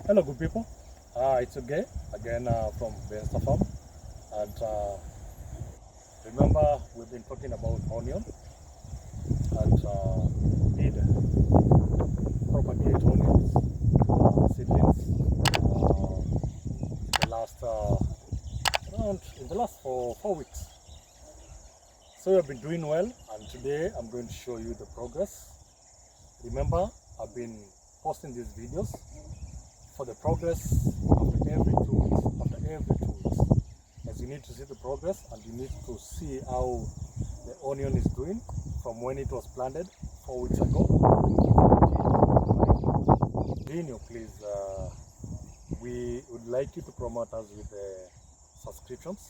Hello, good people. It's okay again from Bensta Farm, and remember we've been talking about onion and need propagate onions seedlings in the last for 4 weeks. So we've been doing well, and today I'm going to show you the progress. Remember, I've been posting these videos for the progress after every 2 weeks. As you need to see the progress, and you need to see how the onion is doing from when it was planted 4 weeks ago. Dino, please, we would like you to promote us with the subscriptions.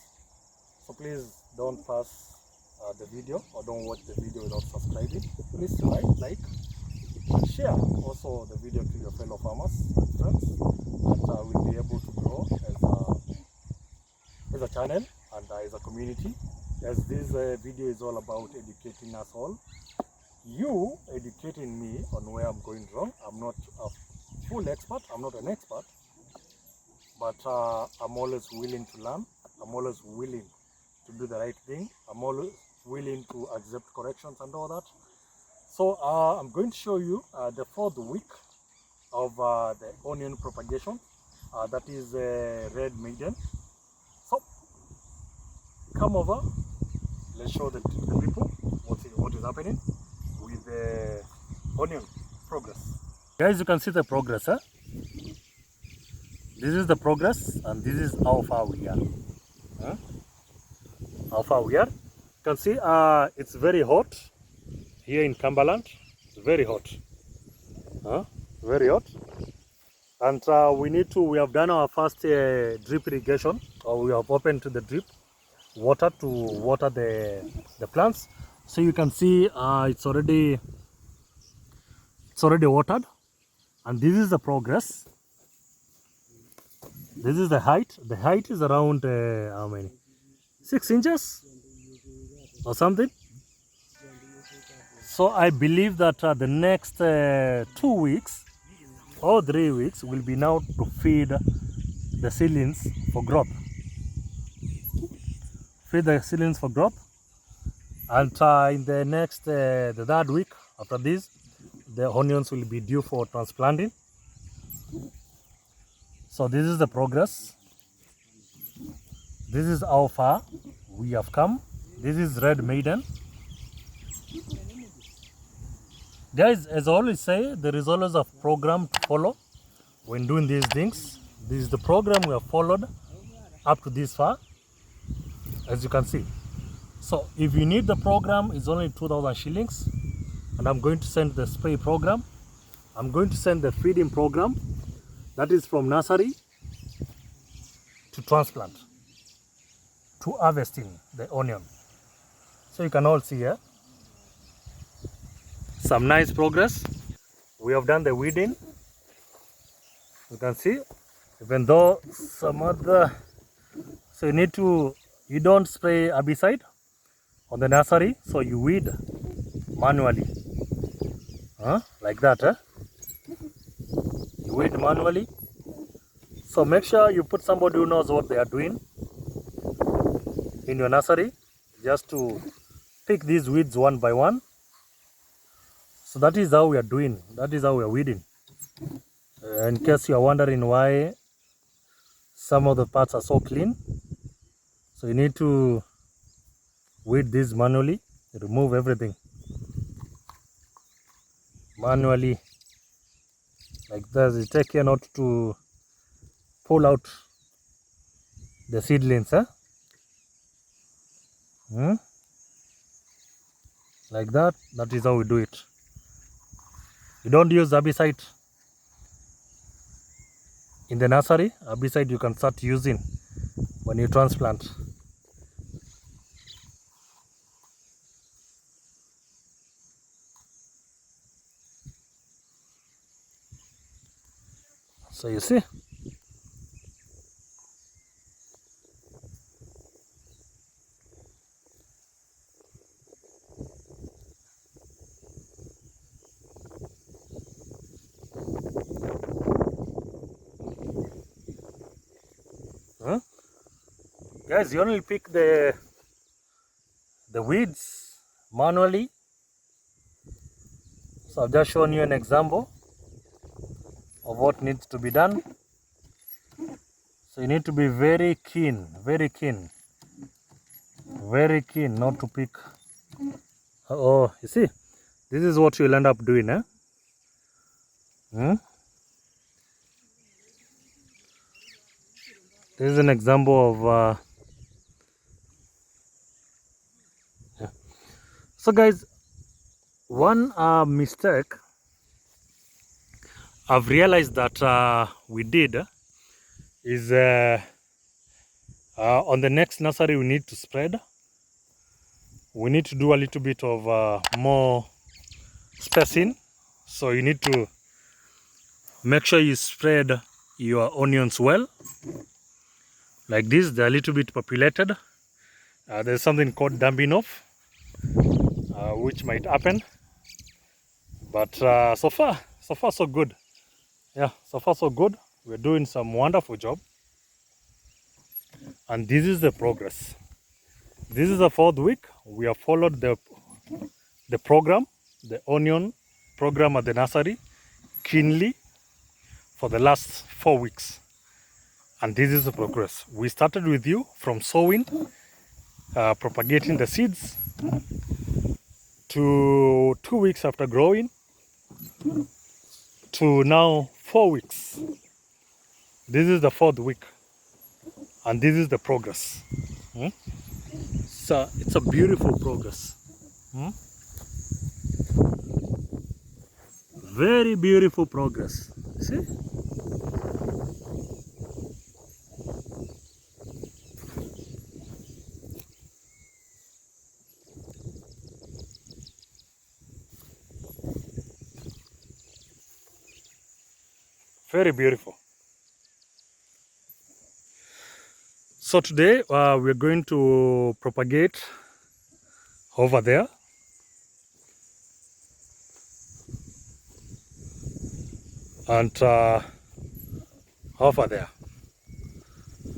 So please don't pass the video, or don't watch the video without subscribing. Please like and share also the video to your fellow farmers and friends, and we'll be able to grow as a channel and as a community, as this video is all about educating us all. You educating me on where I'm going wrong. I'm not a full expert, I'm not an expert, but I'm always willing to learn. I'm always willing to do the right thing. I'm always willing to accept corrections and all that. So I'm going to show you the 4th week of the onion propagation. That is red maiden. So come over, let's show the people what is happening with the onion progress. Guys, you can see the progress. Huh? This is the progress, and this is how far we are. Huh? How far we are. You can see it's very hot here in Cumberland. It's very hot. Very hot. And we have done our first drip irrigation, or we have opened to the drip water to water the plants. So you can see it's already watered, and this is the progress. This is the height. The height is around how many? 6 inches or something. So I believe that the next 2 weeks or 3 weeks will be now to feed the seedlings for growth. Feed the seedlings for growth, and in the next the 3rd week after this, the onions will be due for transplanting. So this is the progress. This is how far we have come. This is red maiden. Guys, as I always say, there is always a program to follow when doing these things. This is the program we have followed up to this far, as you can see. So if you need the program, it's only 2,000 shillings, and I'm going to send the spray program. I'm going to send the feeding program, that is from nursery to transplant to harvesting the onion. So you can all see here some nice progress. We have done the weeding. You can see, even though some other, so you don't spray herbicide on the nursery, so you weed manually, like that. You weed manually. So make sure you put somebody who knows what they are doing in your nursery, just to pick these weeds one by one. So that is how we are doing. That is how we are weeding. In case you are wondering why some of the parts are so clean, so you need to weed this manually, remove everything manually, like this. You take care not to pull out the seedlings, like that. That is how we do it. You don't use herbicide in the nursery. Herbicide you can start using when you transplant. So you see, Guys, you only pick the weeds manually. So I've just shown you an example of what needs to be done. So you need to be very keen not to pick. Oh, you see, this is what you'll end up doing, eh? This is an example of yeah. So guys, one mistake I've realized that we did is on the next nursery we need to spread. We need to do a little bit of more spacing. So you need to make sure you spread your onions well. Like this, they're a little bit populated. There's something called damping off, which might happen. But so far so good. Yeah, so far so good. We're doing some wonderful job. And this is the progress. This is the 4th week. We have followed the program, the onion program at the nursery, keenly for the last 4 weeks. And this is the progress. We started with you from sowing, propagating the seeds, to 2 weeks after growing, to now 4 weeks. This is the 4th week. And this is the progress. So it's a beautiful progress. Very beautiful progress. See? Very beautiful. So today we're going to propagate over there. And over there.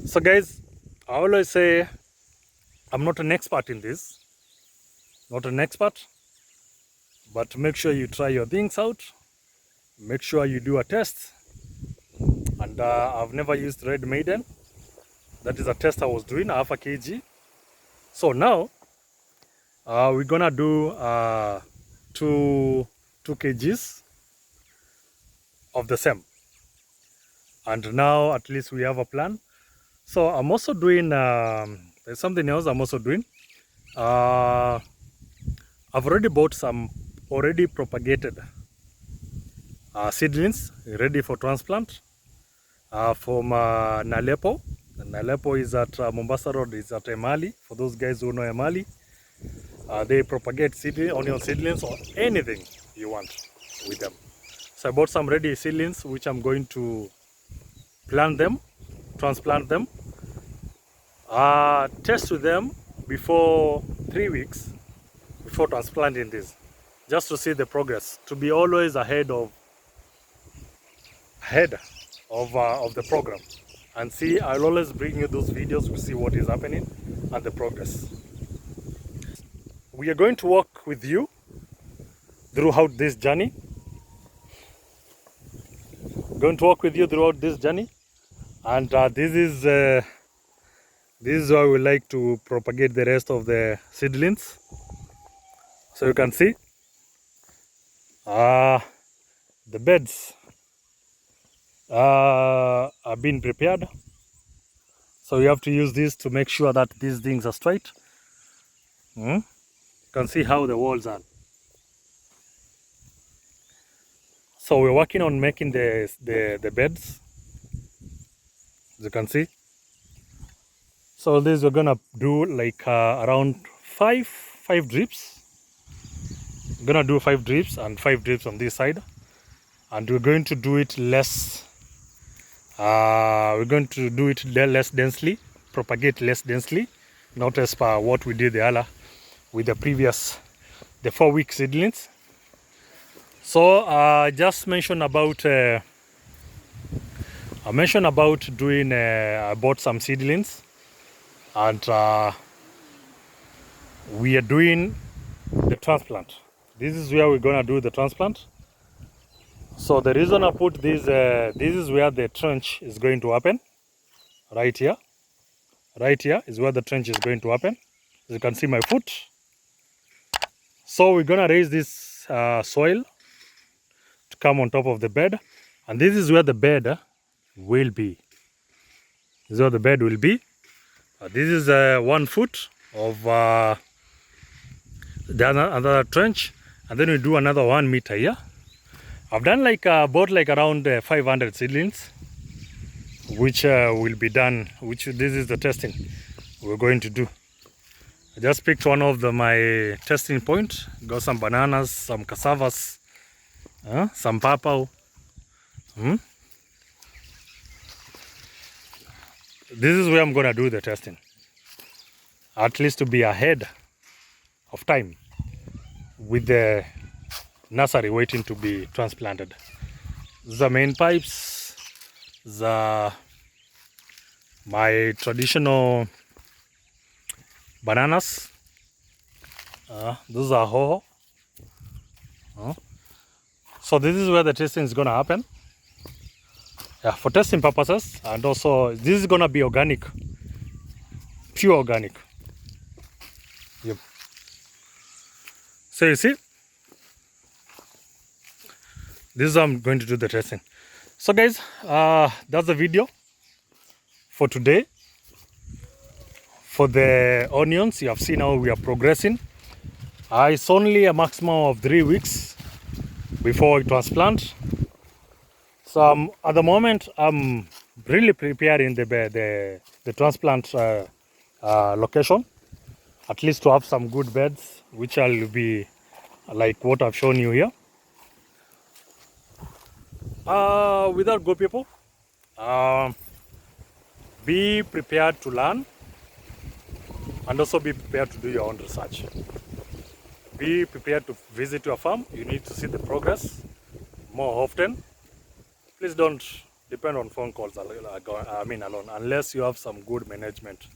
So guys, I always say I'm not an expert in this. Not an expert. But make sure you try your things out. Make sure you do a test. And I've never used Red Maiden. That is a test I was doing, half a kg. So now we're gonna do 2 kgs of the same. And now at least we have a plan. So I'm also doing there's something else I'm also doing. I've already bought some already propagated seedlings ready for transplant from Nalepo. Nalepo is at Mombasa Road, is at Emali. For those guys who know Emali, they propagate onion seedlings or anything you want with them. So I bought some ready seedlings which I'm going to plant them, transplant them, test with them before 3 weeks before transplanting this, just to see the progress, to be always ahead of the program. And see, I'll always bring you those videos to see what is happening and the progress. We are going to walk with you throughout this journey. Going to walk with you throughout this journey, and this is how we like to propagate the rest of the seedlings. So you can see the beds are being prepared. So you have to use this to make sure that these things are straight. You can see how the walls are. So we're working on making the beds, as you can see. So this we're gonna do like around five drips. We're gonna do 5 drips and 5 drips on this side, and we're going to do it less. We're going to do it less densely, propagate less densely, not as per what we did with the previous, the 4-week seedlings. So I just mentioned about I mentioned about doing I bought some seedlings and we are doing the transplant. This is where we're gonna do the transplant. So the reason I put this, this is where the trench is going to happen. Right here. Right here is where the trench is going to happen. As you can see my foot. So we're gonna raise this soil to come on top of the bed. And this is where the bed will be. This is where the bed will be. This is 1 foot of the another trench. And then we do another 1 meter here. I've done like about like around 500 seedlings, which will be done, which this is the testing we're going to do. I just picked one of my testing point. Got some bananas, some cassavas, some papao. This is where I'm gonna do the testing, at least to be ahead of time with the nursery waiting to be transplanted. The main pipes, my traditional bananas. Those are hoho. So this is where the testing is gonna happen. Yeah, for testing purposes, and also this is gonna be organic, pure organic. Yep. So you see, this is how I'm going to do the testing. So guys, that's the video for today. For the onions, you have seen how we are progressing. It's only a maximum of 3 weeks before we transplant. So at the moment, I'm really preparing the transplant location, at least to have some good beds, which will be like what I've shown you here. With that, good people, be prepared to learn, and also be prepared to do your own research. Be prepared to visit your farm. You need to see the progress more often. Please don't depend on phone calls alone, unless you have some good management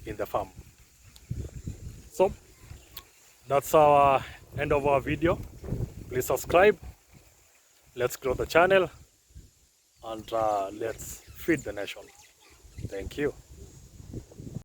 in the farm. So that's our end of our video. Please subscribe. Let's grow the channel, and let's feed the nation. Thank you.